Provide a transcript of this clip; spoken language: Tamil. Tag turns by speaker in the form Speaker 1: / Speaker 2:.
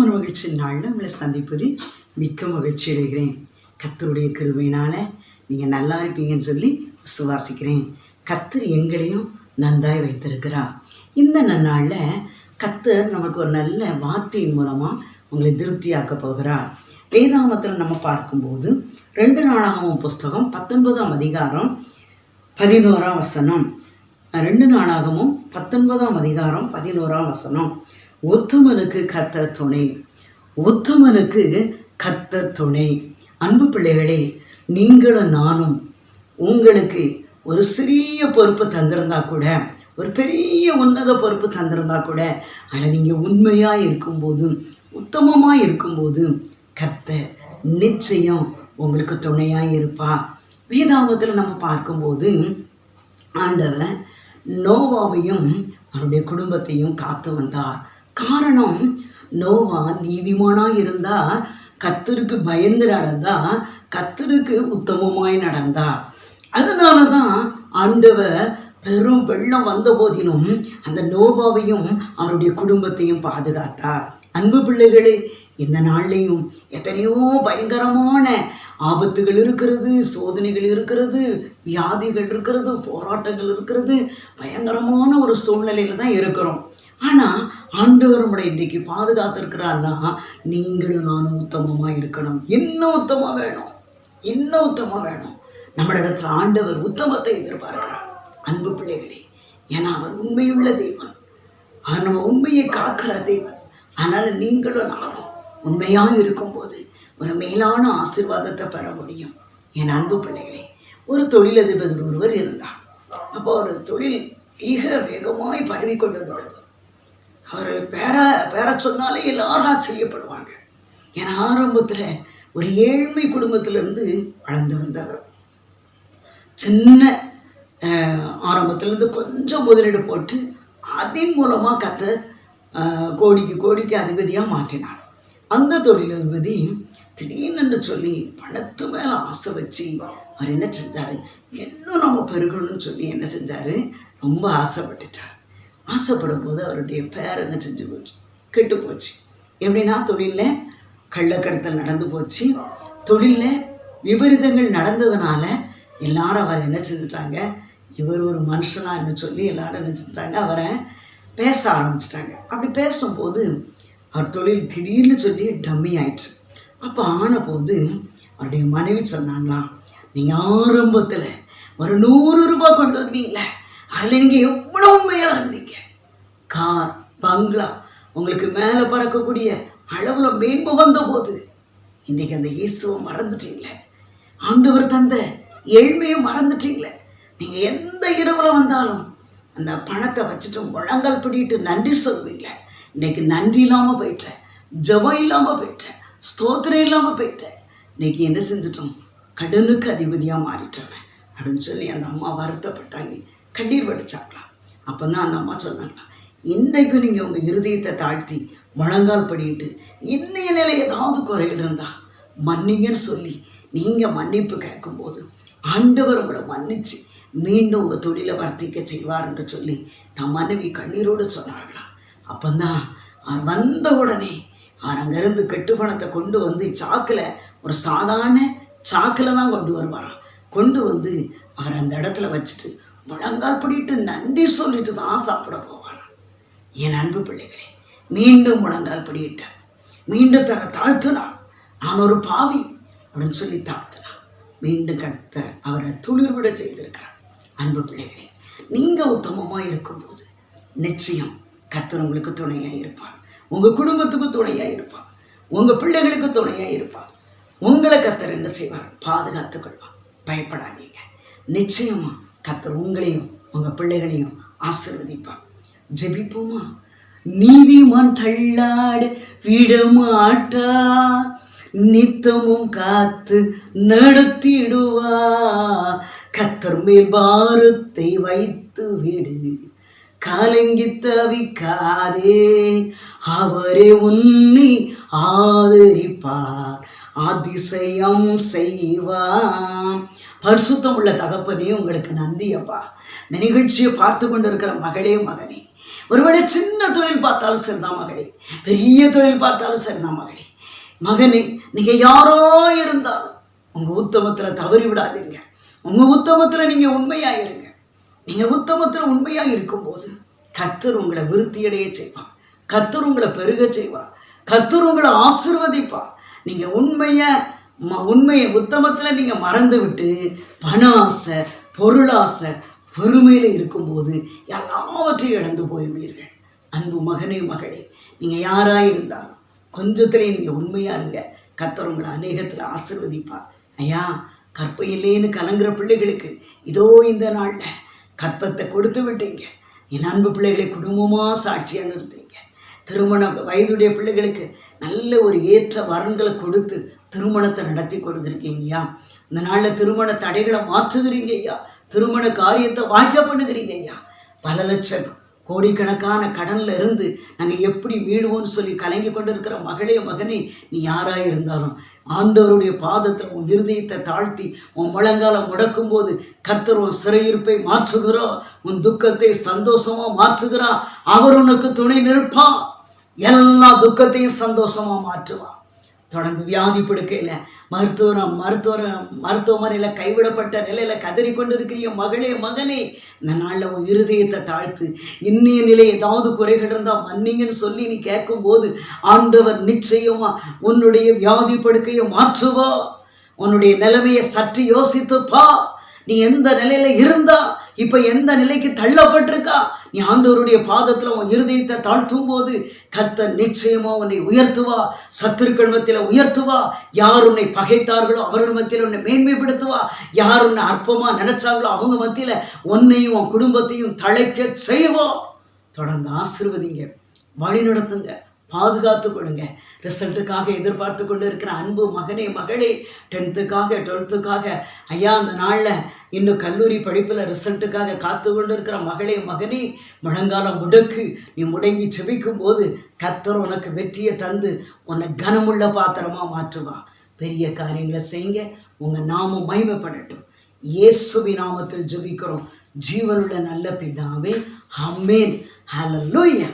Speaker 1: ஒரு மகிழ்ச்சி நாளில் உங்களை சந்திப்பதில் மிக்க மகிழ்ச்சி அடைகிறேன். கர்த்தருடைய கிருபையினால் நீங்கள் நல்லா இருப்பீங்கன்னு சொல்லி விசுவாசிக்கிறேன். கர்த்தர் எங்களையும் நன்றாய் வைத்திருக்கிறார். இந்த நன்னாளில் கர்த்தர் நமக்கு ஒரு நல்ல வார்த்தையின் மூலமாக உங்களை திருப்தியாக்க போகிறார். வேதாகமத்தில் நம்ம பார்க்கும்போது 2 நாளாகமம் புஸ்தகம் 19ஆம் அதிகாரம் 11ஆம் வசனம். 2 நாளாகமும் 19ஆம் அதிகாரம் 11ஆம் வசனம். உத்தமனுக்கு கர்த்தர் துணை, உத்தமனுக்கு கர்த்தர் துணை. அன்பு பிள்ளைகளே, நீங்களும் நானும் உங்களுக்கு ஒரு சிறிய பொறுப்பு தந்திருந்தா கூட, ஒரு பெரிய உன்னத பொறுப்பு தந்திருந்தா கூட, அதில் நீங்கள் உண்மையாக இருக்கும்போது, உத்தமமாக இருக்கும்போது கர்த்தர் நிச்சயம் உங்களுக்கு துணையாக இருப்பார். வேதாகமத்தில் நம்ம பார்க்கும்போது ஆண்டவர் நோவாவையும் அவருடைய குடும்பத்தையும் காத்து வந்தார். காரணம், நோவா நீதிமானாக இருந்தால், கர்த்தருக்கு பயந்து நடந்தால், கர்த்தருக்கு உத்தமமாய் நடந்தார். அதனால தான் ஆண்டவர் பெரும் வெள்ளம் வந்த போதிலும் அந்த நோவாவையும் அவருடைய குடும்பத்தையும் பாதுகாத்தார். அன்பு பிள்ளைகளே, இந்த நாள்லையும் எத்தனையோ பயங்கரமான ஆபத்துகள் இருக்கிறது, சோதனைகள் இருக்கிறது, வியாதிகள் இருக்கிறது, போராட்டங்கள் இருக்கிறது, பயங்கரமான ஒரு சூழ்நிலையில் தான் இருக்கிறோம். ஆனால் ஆண்டவர் நம்மளை இன்றைக்கு பாதுகாத்திருக்கிறான்னா, நீங்களும் நானும் உத்தமமாக இருக்கணும். இன்னும் உத்தமம் வேணும், இன்னும் உத்தமம் வேணும். நம்ம இடத்துல ஆண்டவர் உத்தமத்தை எதிர்பார்க்கிறார். அன்பு பிள்ளைகளே, ஏன்னா அவர் உண்மையுள்ள தெய்வன், அவர் நம்ம உண்மையை காக்கிற தெய்வன். அதனால் நீங்களும் நானும் உண்மையாக இருக்கும்போது ஒரு மேலான ஆசீர்வாதத்தை பெற முடியும். என் அன்பு பிள்ளைகளே, ஒரு தொழிலதிபர் ஒருவர் இருந்தார். அப்போ ஒரு தொழில் மிக வேகமாய் பரவி கொண்டிருந்தது. அவர் பேர சொன்னாலே எல்லாரும் ஆச்சரியப்படுவாங்க. ஏன்னா ஆரம்பத்தில் ஒரு ஏழ்மை குடும்பத்திலேருந்து வளர்ந்து வந்தவர். சின்ன ஆரம்பத்திலேருந்து கொஞ்சம் முதலீடு போட்டு அதன் மூலமாக கர்த்தர் கோடிக்கு அதிபதியாக மாற்றினார். அந்த தொழிலதிபதி திடீர்னு சொல்லி பணத்து மேலே ஆசை வச்சு அவர் என்ன செஞ்சார், இன்னும் நம்ம பெருகணும்னு சொல்லி என்ன செஞ்சார், ரொம்ப ஆசைப்பட்டுட்டார். ஆசைப்படும் போது அவருடைய பேர் என்ன செஞ்சு போச்சு, கெட்டு போச்சு. எப்படின்னா, தொழிலில் கள்ளக்கடத்தல் நடந்து போச்சு. தொழிலில் விபரீதங்கள் நடந்ததுனால எல்லாரும் அவர் என்ன செஞ்சுட்டாங்க, இவர் ஒரு மனுஷனான்னு சொல்லி எல்லாரும் என்ன செஞ்சுட்டாங்க, அவரை பேச ஆரம்பிச்சிட்டாங்க. அப்படி பேசும்போது அவர் தொழில் திடீர்னு சொல்லி டம்மி ஆயிடுச்சு. அப்போ ஆன போது அவருடைய மனைவி சொன்னாங்களாம், நீங்கள் ஆரம்பத்தில் ஒரு 100 ரூபாய் கொண்டு வந்தீங்களே, அதில் நீங்கள் எவ்வளோ உண்மையாக இருந்தீங்க. கார், பங்களா, உங்களுக்கு மேலே பறக்கக்கூடிய அளவில் மேன்மை வந்த போது இன்றைக்கி அந்த இயேசுவை மறந்துட்டீங்களே, ஆண்டவர் தந்த ஏழ்மையை மறந்துட்டீங்களே. நீங்கள் எந்த இரவில் வந்தாலும் அந்த பணத்தை வச்சுட்டு முழங்கால் பிடிட்டு நன்றி சொல்வீங்களே. இன்றைக்கி நன்றி இல்லாமல் போயிட்டேன், ஜபம் இல்லாமல் போயிட்டேன், ஸ்தோத்திரம் இல்லாமல் போயிட்டேன். இன்றைக்கி என்ன செஞ்சிட்டோம், கடனுக்கு அதிபதியாக மாறிட்டோம் அப்படின்னு சொல்லி அந்த அம்மா வருத்தப்பட்டாங்க, கண்ணீர் வடிச்சாங்களாம். அப்போ தான் அந்த அம்மா சொன்னாங்களா, இன்றைக்கும் நீங்கள் உங்கள் இருதயத்தை தாழ்த்தி முழங்கால் படிட்டு இன்னைய நிலை ஏதாவது குறைகள் இருந்தால் மன்னிங்கன்னு சொல்லி நீங்கள் மன்னிப்பு கேட்கும்போது ஆண்டவர் உங்களை மன்னிச்சு மீண்டும் உங்கள் தொழிலை வர்த்திக்க செய்வார் என்று சொல்லி தன் மனைவி கண்ணீரோடு சொன்னார்களாம். அப்போ தான் அவர் வந்த உடனே அவர் அங்கேருந்து கெட்டு பணத்தை கொண்டு வந்து சாக்கில், ஒரு சாதாரண சாக்கில் தான் கொண்டு வருவாராம். கொண்டு வந்து அவர் அந்த இடத்துல வச்சுட்டு முழங்கால் பிடிட்டு நன்றி சொல்லிட்டு தான் சாப்பிட போவாராம். என் அன்பு பிள்ளைகளே, மீண்டும் முழங்கால் பிடிட்டார், மீண்டும் தர தாழ்த்தினார். நான் ஒரு பாவி அப்படின்னு சொல்லி தாழ்த்தினார். மீண்டும் கர்த்தர் அவரை துளிர் விட செய்திருக்கிறார். அன்பு பிள்ளைகளே, நீங்கள் உத்தமமாக இருக்கும்போது நிச்சயம் கர்த்தர் உங்களுக்கு துணையாக இருப்பார். உங்கள் குடும்பத்துக்கு துணையாக இருப்பார், உங்கள் பிள்ளைகளுக்கு துணையாக இருப்பார். உங்களை கர்த்தர் என்ன செய்வார், பாதுகாத்து கொள்வார். பயப்படாதீங்க. நிச்சயமாக கர்த்தர் உங்களையும் உங்கள் பிள்ளைகளையும் ஆசீர்வதிப்பார். ஜெபிப்போமா? நீதிமான் தள்ளாட விடமாட்டா, நித்தமும் காத்து நடத்திடுவா. கர்த்தர் மேல் பாரத்தை வைத்து விடு, கலங்கி தவிக்காதே, அவரே உன்னை ஆதரிப்பார், அதிசயம் செய்வார். பரிசுத்தம் உள்ள தகப்பனே, உங்களுக்கு நன்றி அப்பா. இந்த நிகழ்ச்சியை பார்த்து கொண்டு இருக்கிற மகளே, மகனே, ஒருவேளை சின்ன தொழில் பார்த்தாலும் சரிதான் மகளே, பெரிய தொழில் பார்த்தாலும் சரிதான் மகளே. மகனே, நீங்கள் யாரோ இருந்தாலும் உங்கள் உத்தமத்தில் தவறி விடாதீங்க. உங்கள் உத்தமத்தில் நீங்கள் உண்மையாக இருங்க. நீங்கள் உத்தமத்தில் உண்மையாக இருக்கும்போது கர்த்தர் உங்களை விருத்தியடைய செய்வார். கர்த்தர் உங்களை பெருக செய்வார். கர்த்தர் உங்களை ஆசீர்வதிப்பார். நீங்கள் உண்மையை உத்தமத்தில் நீங்கள் மறந்து விட்டு பண ஆசை, பொருளாசை, பெருமையில் இருக்கும்போது எல்லாவற்றையும் இழந்து போய்வீர்கள். அன்பு மகனே, மகளே, நீங்கள் யாராக இருந்தாலும் கொஞ்சத்திலே நீங்கள் உண்மையாக இருங்க. கர்த்தர் உங்களை அநேகத்தில் ஆசீர்வதிப்பார். ஐயா, கற்பையில்லேன்னு கலங்குற பிள்ளைகளுக்கு இதோ இந்த நாளில் கற்பத்தை கொடுத்து விட்டீங்க. என் அன்பு பிள்ளைகளை குடும்பமாக சாட்சியாக நிறுத்துங்க. திருமண வயதுடைய பிள்ளைகளுக்கு நல்ல ஒரு ஏற்ற வரன்களை கொடுத்து திருமணத்தை நடத்தி கொடுக்குறீங்க ஐயா. இந்த நாளில் திருமண தடைகளை மாற்றுகிறீங்க ஐயா. திருமண காரியத்தை வாய்க்க பண்ணுகிறீங்க ஐயா. பல லட்சம் கோடிக்கணக்கான கடனில் இருந்து நாங்கள் எப்படி மீளுவோன்னு சொல்லி கலங்கி கொண்டு இருக்கிற மகளே, மகனே, நீ யாராக இருந்தாலும் ஆண்டவருடைய பாதத்தில் உன் இருதயத்தை தாழ்த்தி உன் முழங்காலம் முடக்கும்போது கர்த்தர் உன் சிறையிருப்பை மாற்றுகிறார். உன் துக்கத்தை சந்தோஷமாக மாற்றுகிறார். அவர் உனக்கு துணை நிற்பான். எல்லா துக்கத்தையும் சந்தோஷமாக மாற்றுவான். தொடர்ந்து வியாதி படுக்கையில் மருத்துவமனையில் கைவிடப்பட்ட நிலையில் கதறி கொண்டு இருக்கிற மகளே, மகனே, இந்த நாளில் உன் இருதயத்தை தாழ்த்து இன்னைய நிலை ஏதாவது குறைகள் இருந்தால் மன்னிங்கன்னு சொல்லி நீ கேட்கும்போது ஆண்டவர் நிச்சயமாக உன்னுடைய வியாதி படுக்கையை மாற்றுவா. உன்னுடைய நிலைமையை சற்று யோசித்துப்பா. நீ எந்த நிலையில் இருந்தா, இப்போ எந்த நிலைக்கு தள்ளப்பட்டிருக்கா, நீ ஆண்டவருடைய பாதத்தில் உன் இருதயத்தை தாழ்த்தும் போது கர்த்தர் நிச்சயமாக உன்னை உயர்த்துவா. சத்துருக்கள் மத்தியில் உயர்த்துவா. யார் உன்னை பகைத்தார்களோ அவர்கள் மத்தியில் உன்னை மேன்மைப்படுத்துவா. யார் உன்னை அற்பமாக நினைச்சாங்களோ அவங்க மத்தியில் உன்னையும் உன் குடும்பத்தையும் தழைக்க செய்வா. தொடர்ந்து ஆசீர்வதிங்க, வழி நடத்துங்க, பாதுகாத்து கொள்ளுங்க. ரிசல்ட்டுக்காக எதிர்பார்த்து கொண்டு இருக்கிற அன்பு மகனே, மகளே, 10th 12th ஐயா, அந்த நாளில் இன்னும் கல்லூரி படிப்பில் ரிசல்ட்டுக்காக காத்து கொண்டு இருக்கிற மகளே, மகனே, முழங்காலம் முடக்கு. நீ முடங்கி செபிக்கும் போது கர்த்தர் உனக்கு வெற்றியை தந்து உன்னை கனமுள்ள பாத்திரமாக மாற்றுவா. பெரிய காரியங்களை செய்யுங்க. உங்கள் நாமம் மகிமைப்படட்டும். இயேசுவின் நாமத்தில் ஜெபிக்கிறோம் ஜீவனுள்ள நல்ல பிதாவே. ஆமென். ஹல்லேலூயா.